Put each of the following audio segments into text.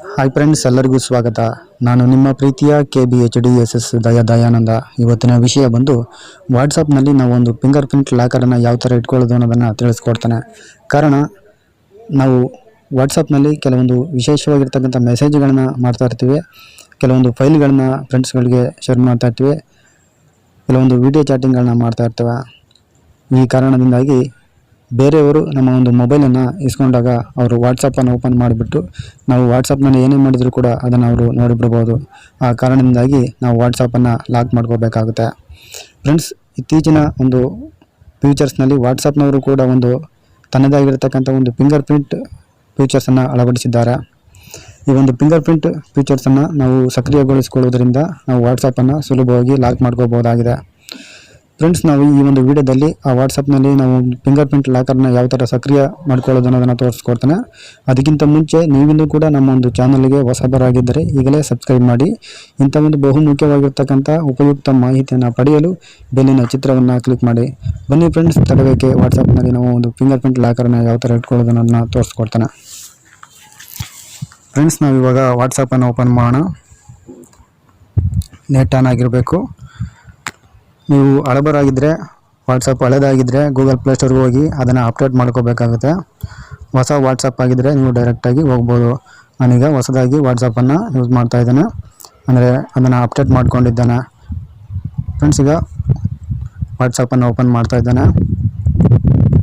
Hi friends, ಎಲ್ಲರಿಗೂ ಸ್ವಾಗತ. ನಾನು ನಿಮ್ಮ ಪ್ರೀತಿಯ KBHDSS ದಯಾನಂದ. ಇವತ್ತಿನ ವಿಷಯ ಬಂದು ವಾಟ್ಸಪ್ನಲ್ಲಿ ನಾವು ಒಂದು ಫಿಂಗರ್ ಪ್ರಿಂಟ್ ಲಾಕರನ್ನು ಯಾವ ಥರ ಇಟ್ಕೊಳ್ಳೋದು ಅನ್ನೋದನ್ನು ತಿಳಿಸ್ಕೊಡ್ತಾನೆ. ಕಾರಣ, ನಾವು ವಾಟ್ಸಪ್ನಲ್ಲಿ ಕೆಲವೊಂದು ವಿಶೇಷವಾಗಿರ್ತಕ್ಕಂಥ ಮೆಸೇಜ್ಗಳನ್ನ ಮಾಡ್ತಾ ಇರ್ತೀವಿ, ಕೆಲವೊಂದು ಫೈಲ್ಗಳನ್ನ ಫ್ರೆಂಡ್ಸ್ಗಳಿಗೆ ಶೇರ್ ಮಾಡ್ತಾ ಇರ್ತೀವಿ, ಕೆಲವೊಂದು ವಿಡಿಯೋ ಚಾಟಿಂಗ್ಗಳನ್ನ ಮಾಡ್ತಾ ಇರ್ತೇವೆ. ಈ ಕಾರಣದಿಂದಾಗಿ ಬೇರೆಯವರು ನಮ್ಮ ಒಂದು ಮೊಬೈಲನ್ನು ಇಸ್ಕೊಂಡಾಗ ಅವರು ವಾಟ್ಸಪ್ಪನ್ನು ಓಪನ್ ಮಾಡಿಬಿಟ್ಟು ನಾವು ವಾಟ್ಸಪ್ನಲ್ಲಿ ಏನೇ ಮಾಡಿದರೂ ಕೂಡ ಅದನ್ನು ಅವರು ನೋಡಿಬಿಡ್ಬೋದು. ಆ ಕಾರಣದಿಂದಾಗಿ ನಾವು ವಾಟ್ಸಪ್ಪನ್ನು ಲಾಕ್ ಮಾಡ್ಕೋಬೇಕಾಗುತ್ತೆ. ಫ್ರೆಂಡ್ಸ್, ಇತ್ತೀಚಿನ ಒಂದು ಫ್ಯೂಚರ್ಸ್ನಲ್ಲಿ ವಾಟ್ಸಪ್ನವರು ಕೂಡ ಒಂದು ತನ್ನದಾಗಿರ್ತಕ್ಕಂಥ ಒಂದು ಫಿಂಗರ್ ಪ್ರಿಂಟ್ ಫ್ಯೂಚರ್ಸನ್ನು ಅಳವಡಿಸಿದ್ದಾರೆ. ಈ ಒಂದು ಫಿಂಗರ್ ಪ್ರಿಂಟ್ ಫ್ಯೂಚರ್ಸನ್ನು ನಾವು ಸಕ್ರಿಯಗೊಳಿಸಿಕೊಳ್ಳುವುದರಿಂದ ನಾವು ವಾಟ್ಸಪ್ಪನ್ನು ಸುಲಭವಾಗಿ ಲಾಕ್ ಮಾಡ್ಕೋಬೋದಾಗಿದೆ. ಫ್ರೆಂಡ್ಸ್, ನಾವು ಈ ಒಂದು ವಿಡಿಯೋದಲ್ಲಿ ಆ ವಾಟ್ಸಪ್ನಲ್ಲಿ ನಾವು ಫಿಂಗರ್ ಪ್ರಿಂಟ್ ಲಾಕರ್ನ ಯಾವ ಥರ ಸಕ್ರಿಯ ಮಾಡ್ಕೊಳ್ಳೋದು ಅನ್ನೋದನ್ನು ತೋರಿಸ್ಕೊಡ್ತಾನೆ. ಅದಕ್ಕಿಂತ ಮುಂಚೆ ನೀವಿನ್ನೂ ಕೂಡ ನಮ್ಮ ಒಂದು ಚಾನಲ್ಗೆ ಹೊಸಬರಾಗಿದ್ದರೆ ಈಗಲೇ ಸಬ್ಸ್ಕ್ರೈಬ್ ಮಾಡಿ. ಇಂಥ ಒಂದು ಬಹುಮುಖ್ಯವಾಗಿರ್ತಕ್ಕಂಥ ಉಪಯುಕ್ತ ಮಾಹಿತಿಯನ್ನು ಪಡೆಯಲು ಬೆಲ್ಲಿನ ಚಿತ್ರವನ್ನು ಕ್ಲಿಕ್ ಮಾಡಿ. ಬನ್ನಿ ಫ್ರೆಂಡ್ಸ್, ತಡಬೇಕೆ ವಾಟ್ಸಪ್ನಲ್ಲಿ ನಾವು ಒಂದು ಫಿಂಗರ್ ಪ್ರಿಂಟ್ ಲಾಕರ್ನ ಯಾವ ಥರ ಇಟ್ಕೊಳ್ಳೋದು ಅನ್ನೋದನ್ನು ತೋರಿಸ್ಕೊಡ್ತಾನೆ. ಫ್ರೆಂಡ್ಸ್, ನಾವಿವಾಗ ವಾಟ್ಸಪ್ಪನ್ನು ಓಪನ್ ಮಾಡೋಣ. ನೆಟ್ ಆನ್ ಆಗಿರಬೇಕು. ನೀವು ಹಳಬರಾಗಿದ್ದರೆ, ವಾಟ್ಸಪ್ ಹಳೆದಾಗಿದ್ದರೆ ಗೂಗಲ್ ಪ್ಲೇಸ್ಟೋರ್ಗೆ ಹೋಗಿ ಅದನ್ನು ಅಪ್ಡೇಟ್ ಮಾಡ್ಕೋಬೇಕಾಗುತ್ತೆ. ಹೊಸ ವಾಟ್ಸಪ್ ಆಗಿದ್ದರೆ ನೀವು ಡೈರೆಕ್ಟಾಗಿ ಹೋಗ್ಬೋದು. ನಾನೀಗ ಹೊಸದಾಗಿ ವಾಟ್ಸಪ್ಪನ್ನು ಯೂಸ್ ಮಾಡ್ತಾ ಇದ್ದೇನೆ, ಅಂದರೆ ಅದನ್ನು ಅಪ್ಡೇಟ್ ಮಾಡ್ಕೊಂಡಿದ್ದೇನೆ. ಫ್ರೆಂಡ್ಸ್, ಈಗ ವಾಟ್ಸಪ್ಪನ್ನು ಓಪನ್ ಮಾಡ್ತಾ ಇದ್ದೇನೆ.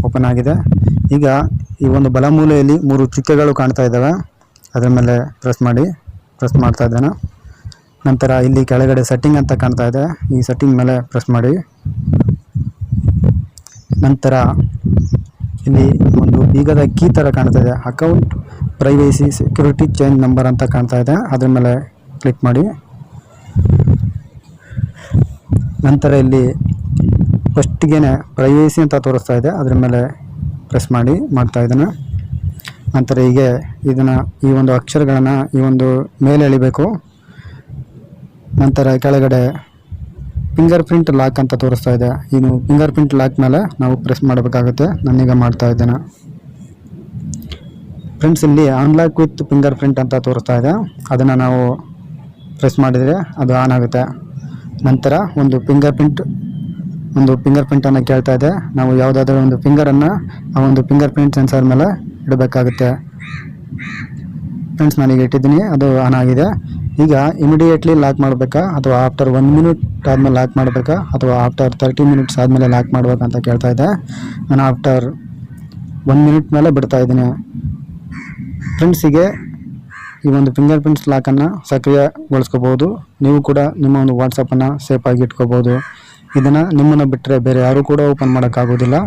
ಓಪನ್ ಆಗಿದೆ. ಈಗ ಈ ಒಂದು ಬಲಮೂಲೆಯಲ್ಲಿ 3 ಚುಕ್ಕೆಗಳು ಕಾಣ್ತಾ ಇದ್ದಾವೆ. ಅದರ ಮೇಲೆ ಪ್ರೆಸ್ ಮಾಡ್ತಾ ಇದ್ದೇನೆ. ನಂತರ ಇಲ್ಲಿ ಕೆಳಗಡೆ ಸೆಟ್ಟಿಂಗ್ ಅಂತ ಕಾಣ್ತಾ ಇದೆ, ಈ ಸೆಟ್ಟಿಂಗ್ ಮೇಲೆ ಪ್ರೆಸ್ ಮಾಡಿ. ನಂತರ ಇಲ್ಲಿ ಒಂದು ಬೀಗದ ಕೀ ಥರ ಕಾಣ್ತಾ ಇದೆ, account privacy security change number ಅಂತ ಕಾಣ್ತಾ ಇದೆ, ಅದ್ರ ಮೇಲೆ ಕ್ಲಿಕ್ ಮಾಡಿ. ನಂತರ ಇಲ್ಲಿ ಫಸ್ಟ್ಗೆ ಪ್ರೈವೇಸಿ ಅಂತ ತೋರಿಸ್ತಾ ಇದೆ, ಅದ್ರ ಮೇಲೆ ಪ್ರೆಸ್ ಮಾಡ್ತಾ ಇದ್ದಾನೆ. ನಂತರ ಹೀಗೆ ಈ ಒಂದು ಅಕ್ಷರಗಳನ್ನು ಈ ಒಂದು ಮೇಲೆ ಎಳಿಬೇಕು. ನಂತರ ಕೆಳಗಡೆ ಫಿಂಗರ್ ಪ್ರಿಂಟ್ ಲಾಕ್ ಅಂತ ತೋರಿಸ್ತಾ ಇದೆ, ಇನ್ನು ಫಿಂಗರ್ ಪ್ರಿಂಟ್ ಲಾಕ್ ಮೇಲೆ ನಾವು ಪ್ರೆಸ್ ಮಾಡಬೇಕಾಗುತ್ತೆ. ನಾನೀಗ ಮಾಡ್ತಾ ಇದ್ದೇನೆ. ಫ್ರೆಂಡ್ಸ್, ಇಲ್ಲಿ ಅನ್ಲಾಕ್ ವಿತ್ ಫಿಂಗರ್ ಪ್ರಿಂಟ್ ಅಂತ ತೋರಿಸ್ತಾ ಇದೆ, ಅದನ್ನು ನಾವು ಪ್ರೆಸ್ ಮಾಡಿದರೆ ಅದು ಆನ್ ಆಗುತ್ತೆ. ನಂತರ ಒಂದು ಫಿಂಗರ್ ಪ್ರಿಂಟನ್ನು ಕೇಳ್ತಾ ಇದೆ. ನಾವು ಯಾವುದಾದ್ರೂ ಒಂದು ಫಿಂಗರನ್ನು ಆ ಒಂದು ಫಿಂಗರ್ ಪ್ರಿಂಟ್ ಸೆನ್ಸರ್ ಮೇಲೆ ಇಡಬೇಕಾಗುತ್ತೆ. ಫ್ರೆಂಡ್ಸ್, ನಾನೀಗ ಇಟ್ಟಿದ್ದೀನಿ, ಅದು ಆನ್ ಆಗಿದೆ. ಈಗ ಇಮಿಡಿಯೇಟ್ಲಿ ಲಾಕ್ ಮಾಡಬೇಕಾ, ಅಥವಾ ಆಫ್ಟರ್ 1 ಮಿನಿಟ್ ಆದಮೇಲೆ ಲಾಕ್ ಮಾಡಬೇಕಾ, ಅಥವಾ ಆಫ್ಟರ್ 30 ಮಿನಿಟ್ಸ್ ಆದಮೇಲೆ ಲಾಕ್ ಮಾಡಬೇಕಂತ ಕೇಳ್ತಾ ಇದೆ. ನಾನು ಆಫ್ಟರ್ 1 ಮಿನಿಟ್ ಮೇಲೆ ಬಿಡ್ತಾ ಇದ್ದೀನಿ. ಫ್ರೆಂಡ್ಸಿಗೆ ಈ ಒಂದು ಫಿಂಗರ್ ಪ್ರಿಂಟ್ಸ್ ಲಾಕನ್ನು ಸಕ್ರಿಯಗೊಳಿಸ್ಕೋಬೋದು. ನೀವು ಕೂಡ ನಿಮ್ಮ ಒಂದು ವಾಟ್ಸಪ್ಪನ್ನು ಸೇಫಾಗಿ ಇಟ್ಕೋಬೋದು. ಇದನ್ನು ನಿಮ್ಮನ್ನು ಬಿಟ್ಟರೆ ಬೇರೆ ಯಾರೂ ಕೂಡ ಓಪನ್ ಮಾಡೋಕ್ಕಾಗೋದಿಲ್ಲ.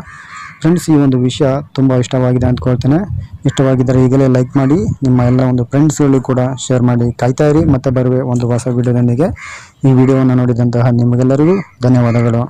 ಫ್ರೆಂಡ್ಸ್, ಈ ಒಂದು ವಿಷಯ ತುಂಬ ಇಷ್ಟವಾಗಿದೆ ಅಂದ್ಕೊಳ್ತೇನೆ. ಇಷ್ಟವಾಗಿದ್ದರೆ ಈಗಲೇ ಲೈಕ್ ಮಾಡಿ, ನಿಮ್ಮ ಎಲ್ಲ ಒಂದು ಫ್ರೆಂಡ್ಸ್ಗಳು ಕೂಡ ಶೇರ್ ಮಾಡಿ. ಕಾಯ್ತಾ ಇರಿ, ಮತ್ತೆ ಬರುವೆ ಒಂದು ಹೊಸ ವಿಡಿಯೋದೊಂದಿಗೆ. ಈ ವಿಡಿಯೋವನ್ನು ನೋಡಿದಂತಹ ನಿಮಗೆಲ್ಲರಿಗೂ ಧನ್ಯವಾದಗಳು.